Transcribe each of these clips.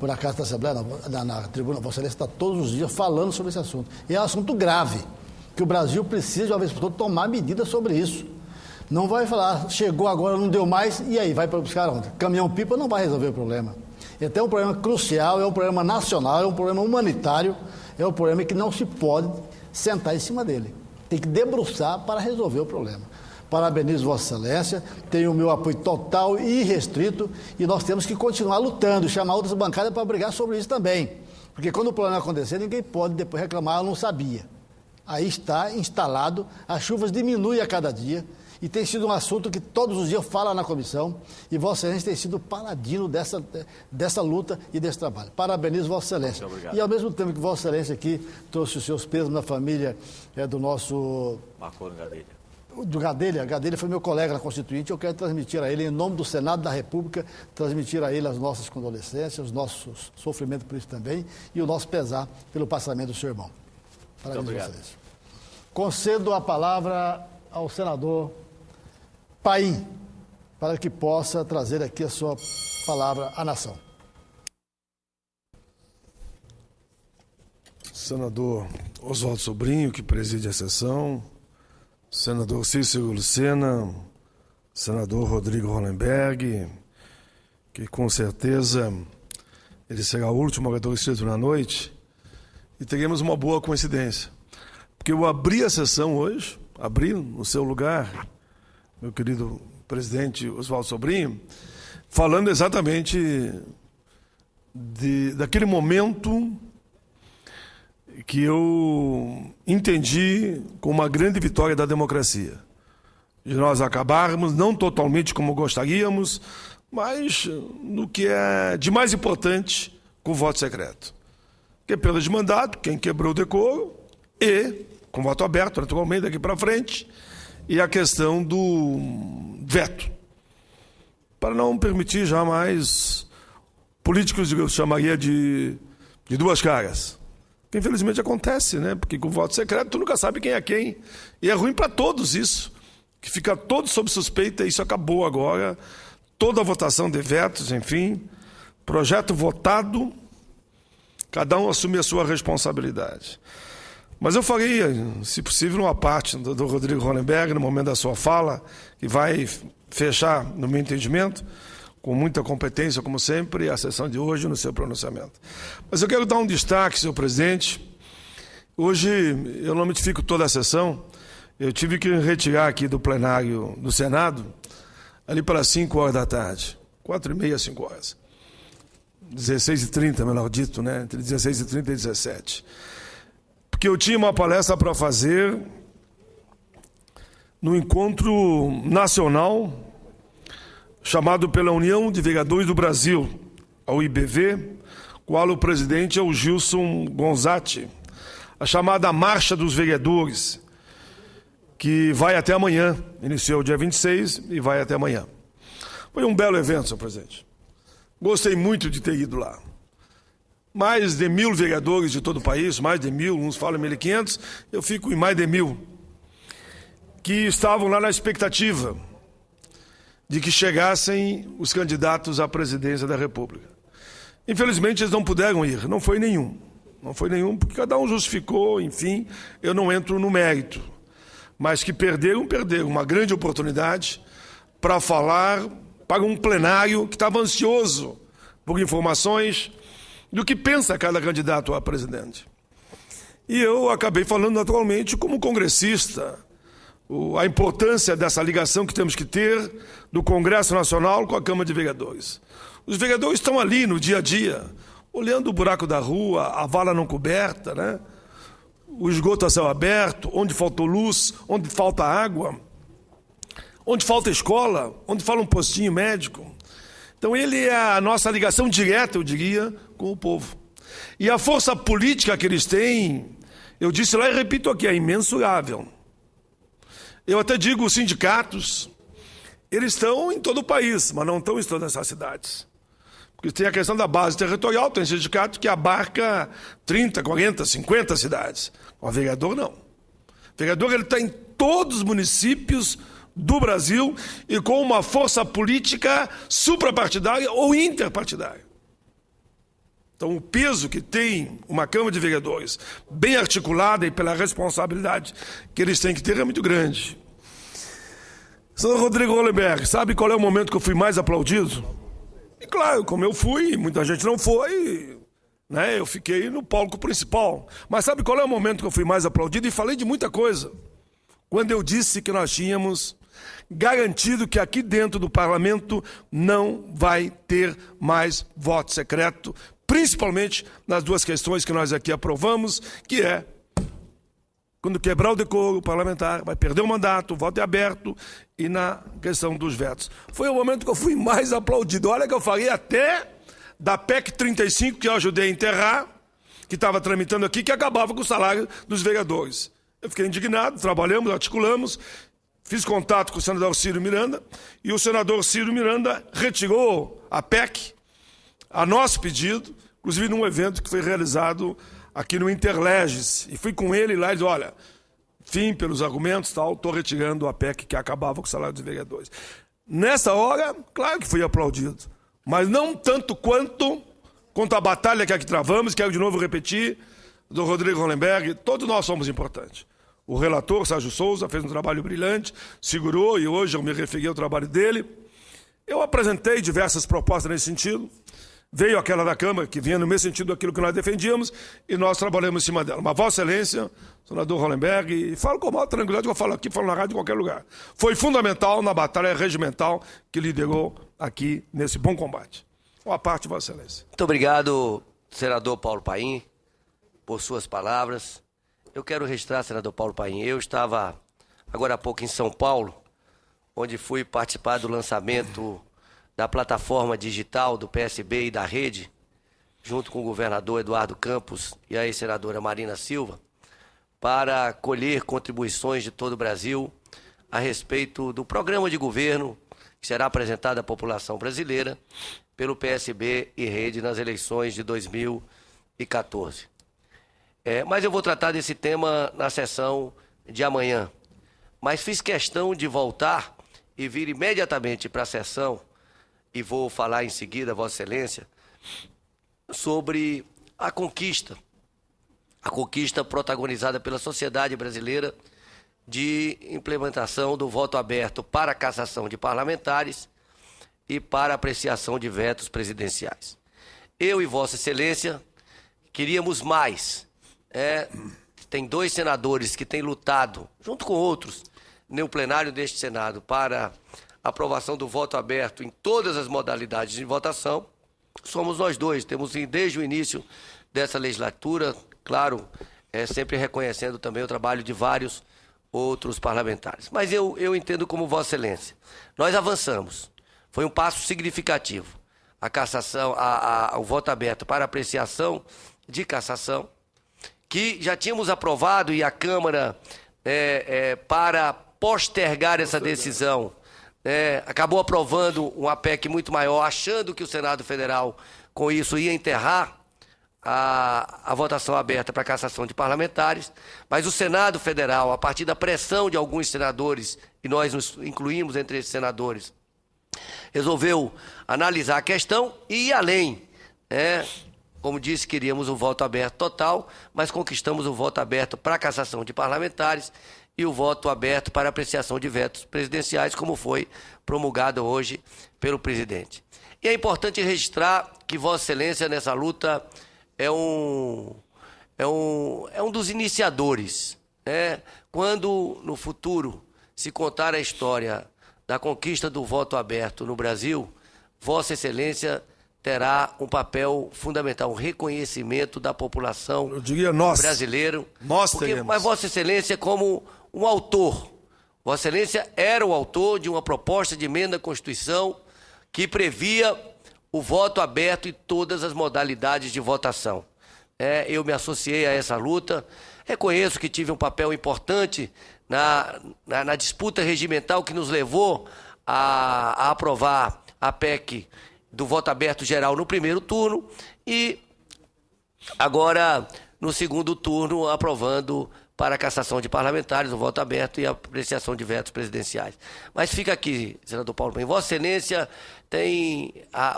por acaso, da Assembleia, na tribuna, Vossa Excelência está todos os dias falando sobre esse assunto. E é um assunto grave, que o Brasil precisa, de uma vez por todas, tomar medidas sobre isso. Não vai falar, chegou agora, não deu mais, e aí, vai para buscar onde? Caminhão-pipa não vai resolver o problema. Então é um problema crucial, é um problema nacional, é um problema humanitário, é um problema que não se pode sentar em cima dele. Tem que debruçar para resolver o problema. Parabenizo Vossa Excelência, tenho o meu apoio total e irrestrito, e nós temos que continuar lutando, chamar outras bancadas para brigar sobre isso também. Porque quando o problema acontecer, ninguém pode depois reclamar, eu não sabia. Aí está instalado, as chuvas diminuem a cada dia, e tem sido um assunto que todos os dias eu falo na comissão, e Vossa Excelência tem sido paladino dessa luta e desse trabalho. Parabenizo Vossa Excelência. E ao mesmo tempo que Vossa Excelência aqui trouxe os seus pesos na família do nosso... Marconi Gadelha. Do Gadelha foi meu colega na Constituinte, eu quero transmitir a ele, em nome do Senado da República, transmitir a ele as nossas condolências, os nossos sofrimentos por isso também, e o nosso pesar pelo passamento do seu irmão. Parabéns, Vossa Excelência. Concedo a palavra ao senador Paim, para que possa trazer aqui a sua palavra à nação. Senador Oswaldo Sobrinho, que preside a sessão, senador Cícero Lucena, senador Rodrigo Hollenberg, que com certeza ele será o último orador escrito na noite, e teremos uma boa coincidência, porque eu abri a sessão hoje, abri no seu lugar, meu querido presidente Oswaldo Sobrinho, falando exatamente daquele momento que eu entendi como uma grande vitória da democracia. De nós acabarmos, não totalmente como gostaríamos, mas no que é de mais importante, com o voto secreto. Que é perda de mandato, quem quebrou o decoro, e, com voto aberto, naturalmente, daqui para frente, e a questão do veto. Para não permitir jamais políticos, eu chamaria de duas caras. Que infelizmente acontece, né? Porque com voto secreto tu nunca sabe quem é quem. E é ruim para todos isso. Que fica todo sob suspeita, e isso acabou agora. Toda a votação de vetos, enfim. Projeto votado, cada um assume a sua responsabilidade. Mas eu faria, se possível, uma parte do Rodrigo Hollenberg, no momento da sua fala, que vai fechar, no meu entendimento, com muita competência, como sempre, a sessão de hoje no seu pronunciamento. Mas eu quero dar um destaque, senhor presidente. Hoje, eu não modifico toda a sessão, eu tive que retirar aqui do plenário do Senado, ali para 5 horas da tarde, 4h30, 5 horas. 16h30, melhor dito, né? Entre 16h30 e 17h. Porque eu tinha uma palestra para fazer no encontro nacional chamado pela União de Vereadores do Brasil, a UIBV, qual o presidente é o Gilson Gonzatti, a chamada Marcha dos Vereadores, que vai até amanhã, iniciou dia 26 e vai até amanhã. Foi um belo evento, senhor presidente. Gostei muito de ter ido lá. Mais de 1.000 vereadores de todo o país, mais de 1.000, uns falam 1.500, eu fico em mais de 1.000, que estavam lá na expectativa de que chegassem os candidatos à presidência da República. Infelizmente, eles não puderam ir, não foi nenhum. Não foi nenhum, porque cada um justificou, enfim, eu não entro no mérito. Mas que perderam uma grande oportunidade para falar para um plenário que estava ansioso por informações do que pensa cada candidato a presidente. E eu acabei falando naturalmente como congressista, a importância dessa ligação que temos que ter do Congresso Nacional com a Câmara de Vereadores. Os vereadores estão ali no dia a dia, olhando o buraco da rua, a vala não coberta, né? O esgoto a céu aberto, onde faltou luz, onde falta água, onde falta escola, onde falta um postinho médico. Então ele é a nossa ligação direta, eu diria, com o povo. E a força política que eles têm, eu disse lá e repito aqui, é imensurável. Eu até digo, os sindicatos, eles estão em todo o país, mas não estão em todas as cidades. Porque tem a questão da base territorial, tem sindicato que abarca 30, 40, 50 cidades. O vereador não. O vereador ele está em todos os municípios do Brasil e com uma força política suprapartidária ou interpartidária. Então, o peso que tem uma Câmara de Vereadores bem articulada e pela responsabilidade que eles têm que ter é muito grande. Senador Rodrigo Hollenberg, sabe qual é o momento que eu fui mais aplaudido? E claro, como eu fui, muita gente não foi, né? Eu fiquei no palco principal. Mas sabe qual é o momento que eu fui mais aplaudido? E falei de muita coisa. Quando eu disse que nós tínhamos garantido que aqui dentro do parlamento não vai ter mais voto secreto, principalmente nas duas questões que nós aqui aprovamos, que é, quando quebrar o decoro parlamentar, vai perder o mandato, o voto é aberto, e na questão dos vetos. Foi o momento que eu fui mais aplaudido. Olha que eu falei até da PEC 35, que eu ajudei a enterrar, que estava tramitando aqui, que acabava com o salário dos vereadores. Eu fiquei indignado, trabalhamos, articulamos, fiz contato com o senador Ciro Miranda, e o senador Ciro Miranda retirou a PEC, a nosso pedido, inclusive num evento que foi realizado aqui no Interleges. E fui com ele lá e disse, olha, fim pelos argumentos, tal, estou retirando a PEC que acabava com o salário dos vereadores. Nessa hora, claro que fui aplaudido, mas não tanto quanto a batalha que aqui travamos, quero de novo repetir, do Rodrigo Hollenberg, todos nós somos importantes. O relator, Sérgio Souza, fez um trabalho brilhante, segurou, e hoje eu me referi ao trabalho dele. Eu apresentei diversas propostas nesse sentido. Veio aquela da Câmara, que vinha no mesmo sentido daquilo que nós defendíamos, e nós trabalhamos em cima dela. Mas Vossa Excelência, senador Hollenberg, e falo com a maior tranquilidade que eu falo aqui, falo na rádio em qualquer lugar, foi fundamental na batalha regimental que liderou aqui nesse bom combate. Boa parte, Vossa Excelência. Muito obrigado, senador Paulo Paim, por suas palavras. Eu quero registrar, senador Paulo Paim, eu estava agora há pouco em São Paulo, onde fui participar do lançamento da plataforma digital do PSB e da Rede, junto com o governador Eduardo Campos e a ex-senadora Marina Silva, para colher contribuições de todo o Brasil a respeito do programa de governo que será apresentado à população brasileira pelo PSB e Rede nas eleições de 2014. Mas eu vou tratar desse tema na sessão de amanhã. Mas fiz questão de voltar e vir imediatamente para a sessão, e vou falar em seguida, Vossa Excelência, sobre a conquista protagonizada pela sociedade brasileira de implementação do voto aberto para a cassação de parlamentares e para apreciação de vetos presidenciais. Eu e Vossa Excelência queríamos mais. Tem 2 senadores que têm lutado, junto com outros, no plenário deste Senado, para a aprovação do voto aberto em todas as modalidades de votação. Somos nós 2, temos desde o início dessa legislatura, claro, sempre reconhecendo também o trabalho de vários outros parlamentares. Mas eu entendo como Vossa Excelência. Nós avançamos, foi um passo significativo. A cassação, o voto aberto para apreciação de cassação, que já tínhamos aprovado, e a Câmara, para postergar essa decisão, acabou aprovando uma PEC muito maior, achando que o Senado Federal, com isso, ia enterrar a votação aberta para a cassação de parlamentares, mas o Senado Federal, a partir da pressão de alguns senadores, e nós nos incluímos entre esses senadores, resolveu analisar a questão e ir além, Como disse, queríamos o voto aberto total, mas conquistamos o voto aberto para a cassação de parlamentares e o voto aberto para apreciação de vetos presidenciais, como foi promulgado hoje pelo presidente. E é importante registrar que Vossa Excelência, nessa luta, é um dos iniciadores. Quando, no futuro, se contar a história da conquista do voto aberto no Brasil, Vossa Excelência terá um papel fundamental, um reconhecimento da população brasileira. Mas Vossa Excelência, como um autor, Vossa Excelência era o autor de uma proposta de emenda à Constituição que previa o voto aberto em todas as modalidades de votação. Eu me associei a essa luta, reconheço que tive um papel importante na disputa regimental que nos levou a aprovar a PEC do voto aberto geral no primeiro turno e agora no segundo turno aprovando para a cassação de parlamentares, o voto aberto e a apreciação de vetos presidenciais. Mas fica aqui, senador Paulo Paim, Vossa Excelência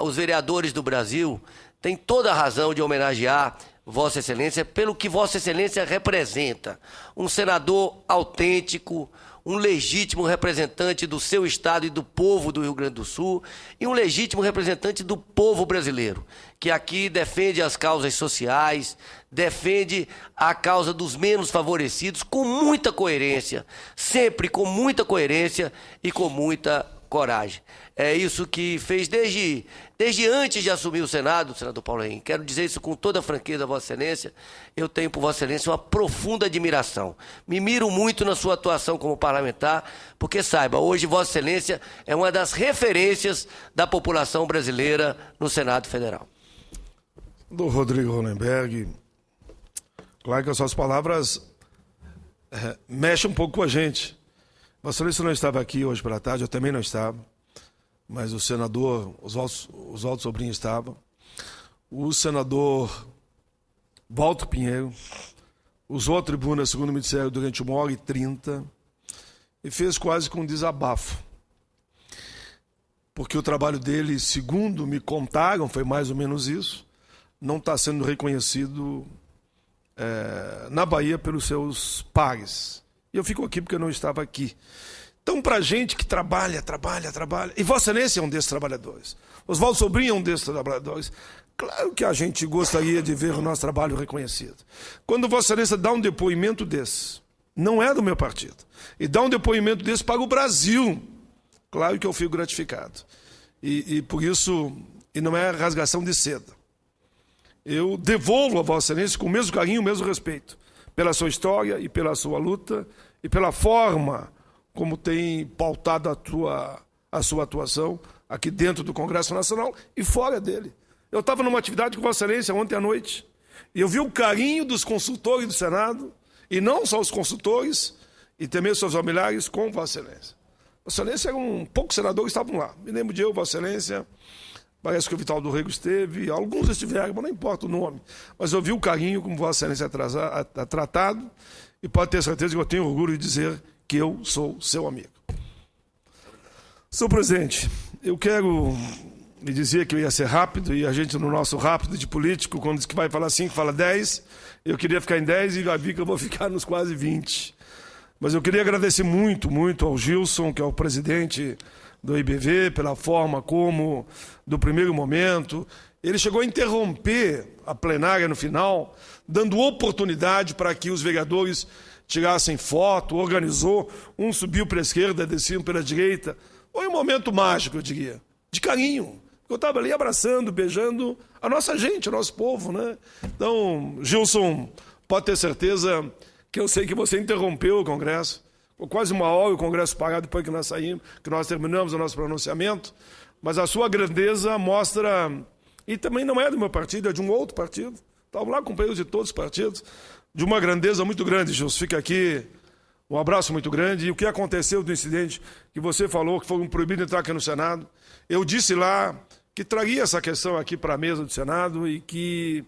os vereadores do Brasil tem toda a razão de homenagear Vossa Excelência pelo que Vossa Excelência representa. Um senador autêntico, um legítimo representante do seu estado e do povo do Rio Grande do Sul e um legítimo representante do povo brasileiro, que aqui defende as causas sociais, defende a causa dos menos favorecidos com muita coerência, sempre com muita coerência e com muita coragem. É isso que fez desde antes de assumir o Senado, senador Paulo Henrique. Quero dizer isso com toda a franqueza, Vossa Excelência. Eu tenho por Vossa Excelência uma profunda admiração. Me miro muito na sua atuação como parlamentar, porque saiba, hoje Vossa Excelência é uma das referências da população brasileira no Senado Federal. Do Rodrigo Hollenberg, claro que as suas palavras mexem um pouco com a gente. Vossa Excelência não estava aqui hoje pela tarde, eu também não estava, mas o senador Oswaldo Sobrinho estava, o senador Walter Pinheiro usou a tribuna, segundo me disseram, durante 1h30 e fez quase que um desabafo, porque o trabalho dele, segundo me contaram, foi mais ou menos isso, não está sendo reconhecido na Bahia pelos seus pares. E eu fico aqui porque eu não estava aqui. Então, para gente que trabalha, e Vossa Excelência é um desses trabalhadores, Oswaldo Sobrinho é um desses trabalhadores, claro que a gente gostaria de ver o nosso trabalho reconhecido. Quando Vossa Excelência dá um depoimento desse, não é do meu partido, e dá um depoimento desse para o Brasil, claro que eu fico gratificado. E por isso, e não é rasgação de seda, eu devolvo a Vossa Excelência com o mesmo carinho, o mesmo respeito, pela sua história e pela sua luta e pela forma como tem pautado a sua atuação aqui dentro do Congresso Nacional e fora dele. Eu estava numa atividade com Vossa Excelência ontem à noite e eu vi o carinho dos consultores do Senado, e não só os consultores, e também os seus familiares com Vossa Excelência. Vossa Excelência eram poucos senadores que estavam lá. Me lembro de eu, Vossa Excelência, parece que o Vital do Rego esteve, alguns estiveram, mas não importa o nome. Mas eu vi o carinho como Vossa Excelência é tratado, e pode ter certeza que eu tenho orgulho de dizer que eu sou seu amigo. Senhor presidente, eu quero lhe dizer que eu ia ser rápido, e a gente no nosso rápido de político, quando diz que vai falar 5, fala 10, eu queria ficar em 10 e já vi que eu vou ficar nos quase 20. Mas eu queria agradecer muito, muito ao Gilson, que é o presidente do IBV, pela forma como, do primeiro momento, ele chegou a interromper a plenária no final, dando oportunidade para que os vereadores tirassem foto, organizou, um subiu para a esquerda, desciam pela direita. Foi um momento mágico, eu diria, de carinho. Eu estava ali abraçando, beijando a nossa gente, o nosso povo, né? Então, Gilson, pode ter certeza que eu sei que você interrompeu o Congresso. Ficou quase 1 hora o Congresso parado depois que nós saímos, que nós terminamos o nosso pronunciamento. Mas a sua grandeza mostra, e também não é do meu partido, é de um outro partido. Estavam lá companheiros de todos os partidos, de uma grandeza muito grande, Gilson. Fica aqui um abraço muito grande. E o que aconteceu do incidente que você falou, que foi proibido entrar aqui no Senado, eu disse lá que traria essa questão aqui para a mesa do Senado e que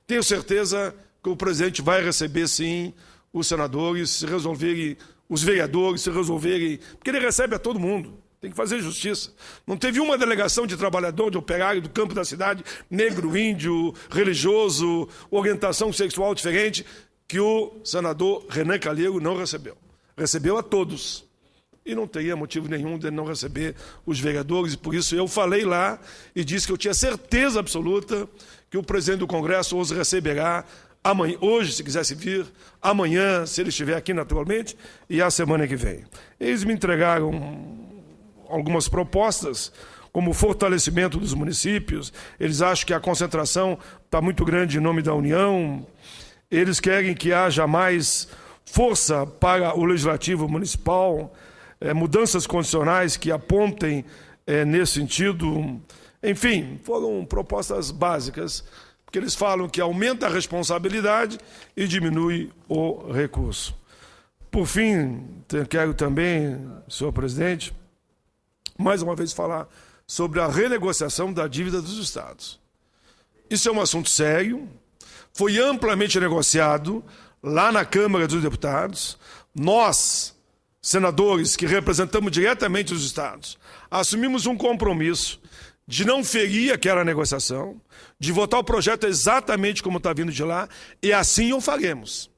tenho certeza que o presidente vai receber, sim, os senadores, se resolverem, os vereadores, se resolverem, porque ele recebe a todo mundo. Tem que fazer justiça. Não teve uma delegação de trabalhador, de operário do campo da cidade, negro, índio, religioso, orientação sexual diferente, que o senador Renan Calheiros não recebeu. Recebeu a todos. E não teria motivo nenhum de não receber os vereadores, e por isso eu falei lá e disse que eu tinha certeza absoluta que o presidente do Congresso os receberá amanhã, hoje, se quisesse vir, amanhã, se ele estiver aqui naturalmente, e a semana que vem. Eles me entregaram algumas propostas, como o fortalecimento dos municípios. Eles acham que a concentração está muito grande em nome da União. Eles querem que haja mais força para o Legislativo Municipal, mudanças condicionais que apontem nesse sentido. Enfim, foram propostas básicas, porque eles falam que aumenta a responsabilidade e diminui o recurso. Por fim, quero também, senhor presidente, mais uma vez falar sobre a renegociação da dívida dos estados. Isso é um assunto sério, foi amplamente negociado lá na Câmara dos Deputados. Nós, senadores que representamos diretamente os estados, assumimos um compromisso de não ferir aquela negociação, de votar o projeto exatamente como está vindo de lá, e assim o faremos.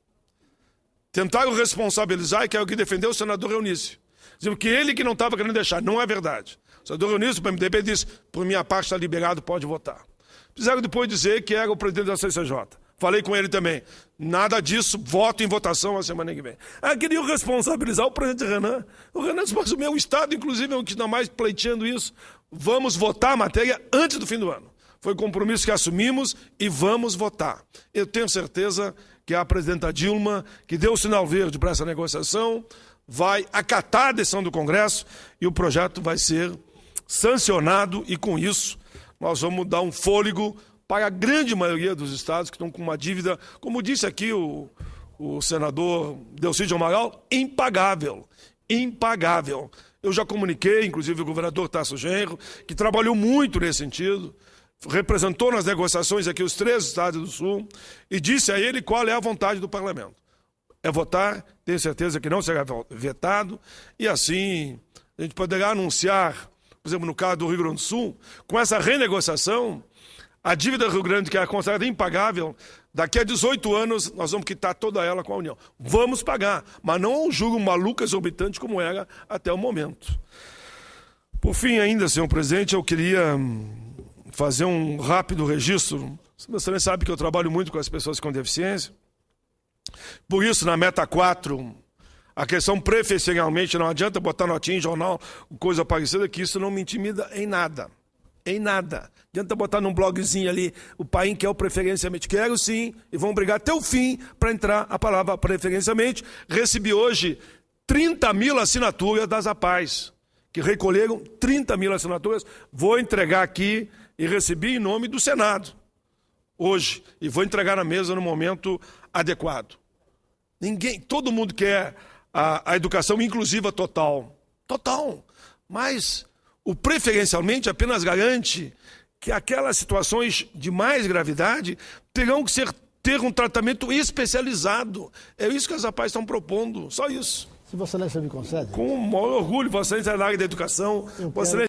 Tentaram responsabilizar, e que é o que defendeu o senador Eunício. Dizendo que ele que não estava querendo deixar. Não é verdade. O senador Eunício, do MDB, disse, por minha parte está liberado, pode votar. Precisaram depois dizer que era o presidente da CCJ. Falei com ele também. Nada disso, voto em votação a semana que vem. Queriam responsabilizar o presidente Renan. O Renan disse, o meu Estado, inclusive, é o que está mais pleiteando isso. Vamos votar a matéria antes do fim do ano. Foi o compromisso que assumimos e vamos votar. Eu tenho certeza que a presidenta Dilma, que deu o sinal verde para essa negociação, vai acatar a decisão do Congresso e o projeto vai ser sancionado e, com isso, nós vamos dar um fôlego para a grande maioria dos estados que estão com uma dívida, como disse aqui o senador Delcídio Amaral, impagável. Impagável. Eu já comuniquei, inclusive, o governador Tasso Genro, que trabalhou muito nesse sentido, representou nas negociações aqui os 3 estados do Sul e disse a ele qual é a vontade do parlamento. É votar, tenho certeza que não será vetado, e assim a gente poderá anunciar, por exemplo, no caso do Rio Grande do Sul, com essa renegociação, a dívida do Rio Grande, que é considerada impagável, daqui a 18 anos nós vamos quitar toda ela com a União. Vamos pagar, mas não um juro maluco exorbitante como era até o momento. Por fim ainda, senhor presidente, eu queria fazer um rápido registro. Você sabe que eu trabalho muito com as pessoas com deficiência. Por isso, na meta 4, a questão preferencialmente, não adianta botar notinha em jornal, coisa parecida, que isso não me intimida em nada. Em nada. Adianta botar num blogzinho ali, o PAIN quer o preferencialmente. Quero sim, e vão brigar até o fim para entrar a palavra preferencialmente. Recebi hoje 30 mil assinaturas das APAES, que recolheram 30 mil assinaturas. Vou entregar aqui e recebi em nome do Senado, hoje. E vou entregar na mesa no momento adequado. Todo mundo quer a educação inclusiva total. Total. Mas o preferencialmente apenas garante que aquelas situações de mais gravidade terão que ter um tratamento especializado. É isso que as APAES estão propondo, só isso. Se Vossa Excelência me concede. Com o maior orgulho, Vossa Excelência, na área da educação, Vossa Excelência